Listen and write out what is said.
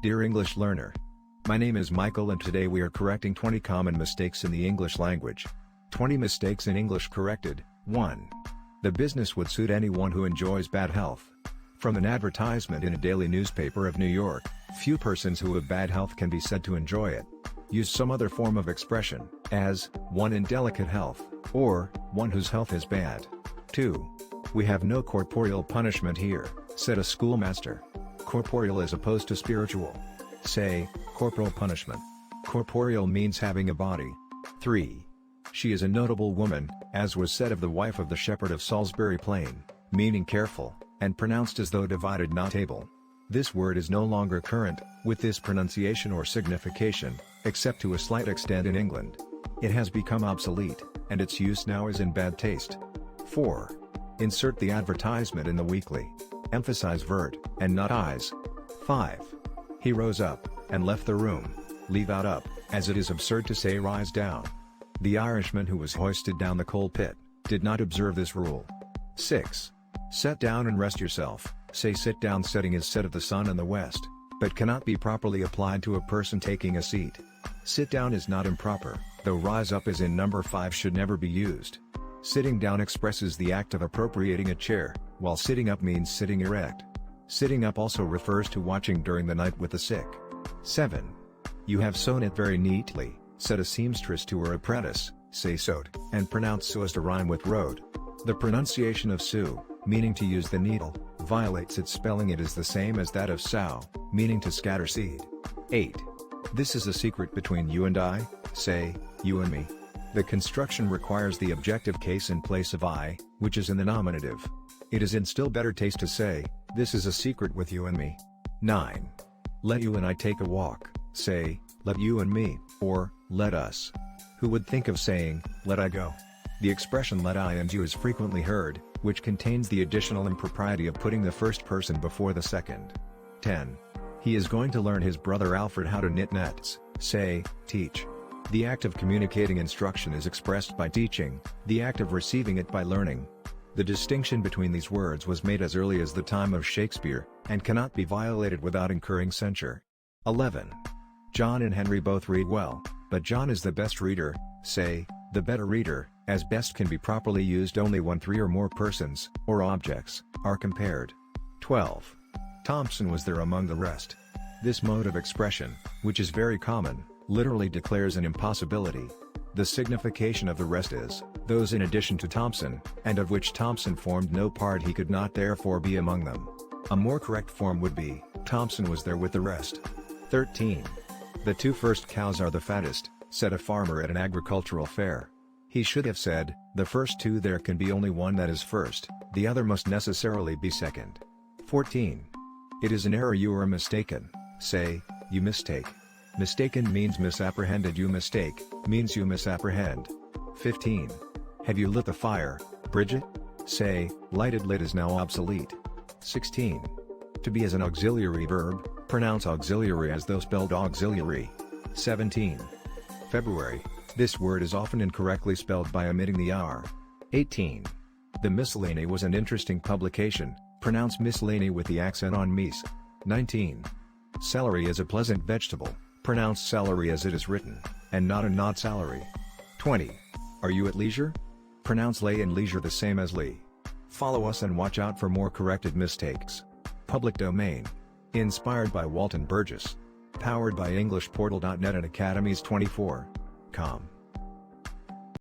Dear English learner. My name is Michael and today we are correcting 20 common mistakes in the English language. 20 mistakes in English corrected. 1. The business would suit anyone who enjoys bad health. From an advertisement in a daily newspaper of New York, few persons who have bad health can be said to enjoy it. Use some other form of expression, as, one in delicate health, or, one whose health is bad. 2. We have no corporeal punishment here, said a schoolmaster. Corporeal as opposed to spiritual. Say, corporal punishment. Corporeal means having a body. 3. She is a notable woman, as was said of the wife of the shepherd of Salisbury Plain, meaning careful, and pronounced as though divided not able. This word is no longer current, with this pronunciation or signification, except to a slight extent in England. It has become obsolete, and its use now is in bad taste. 4. Insert the advertisement in the weekly. Emphasize vert, and not eyes. 5. He rose up, and left the room. Leave out up, as it is absurd to say rise down. The Irishman who was hoisted down the coal pit, did not observe this rule. 6. Set down and rest yourself. Say sit down setting is set of the sun in the west, but cannot be properly applied to a person taking a seat. Sit down is not improper, though rise up as in number 5 should never be used. Sitting down expresses the act of appropriating a chair, while sitting up means sitting erect. Sitting up also refers to watching during the night with the sick. 7. You have sewn it very neatly, said a seamstress to her apprentice. Say sewed, and pronounce so as to rhyme with road. The pronunciation of sew, meaning to use the needle, violates its spelling. It is the same as that of sow, meaning to scatter seed. 8. This is a secret between you and I, say, you and me. The construction requires the objective case in place of I, which is in the nominative. It is in still better taste to say, this is a secret with you and me. 9. Let you and I take a walk, say, let you and me, or, let us. Who would think of saying, let I go? The expression let I and you is frequently heard, which contains the additional impropriety of putting the first person before the second. 10. He is going to learn his brother Alfred how to knit nets, say, teach. The act of communicating instruction is expressed by teaching, the act of receiving it by learning. The distinction between these words was made as early as the time of Shakespeare, and cannot be violated without incurring censure. 11. John and Henry both read well, but John is the best reader, say, the better reader, as best can be properly used only when 3 or more persons, or objects, are compared. 12. Thompson was there among the rest. This mode of expression, which is very common, literally declares an impossibility. The signification of the rest is, those in addition to Thompson, and of which Thompson formed no part, he could not therefore be among them. A more correct form would be, Thompson was there with the rest. 13. The 2 first cows are the fattest, said a farmer at an agricultural fair. He should have said, the first 2 there can be only one that is first, the other must necessarily be second. 14. It is an error you are mistaken, say, you mistake. Mistaken means misapprehended. You mistake, means you misapprehend. 15. Have you lit the fire, Bridget? Say, lighted lit is now obsolete. 16. To be is an auxiliary verb, pronounce auxiliary as though spelled auxiliary. 17. February. This word is often incorrectly spelled by omitting the R. 18. The Miscellany was an interesting publication, pronounce miscellany with the accent on mis. 19. Celery is a pleasant vegetable, pronounce celery as it is written, and not a not salary. 20. Are you at leisure? Pronounce lay and leisure the same as lee. Follow us and watch out for more corrected mistakes. Public domain. Inspired by Walton Burgess. Powered by EnglishPortal.net and Academies24.com.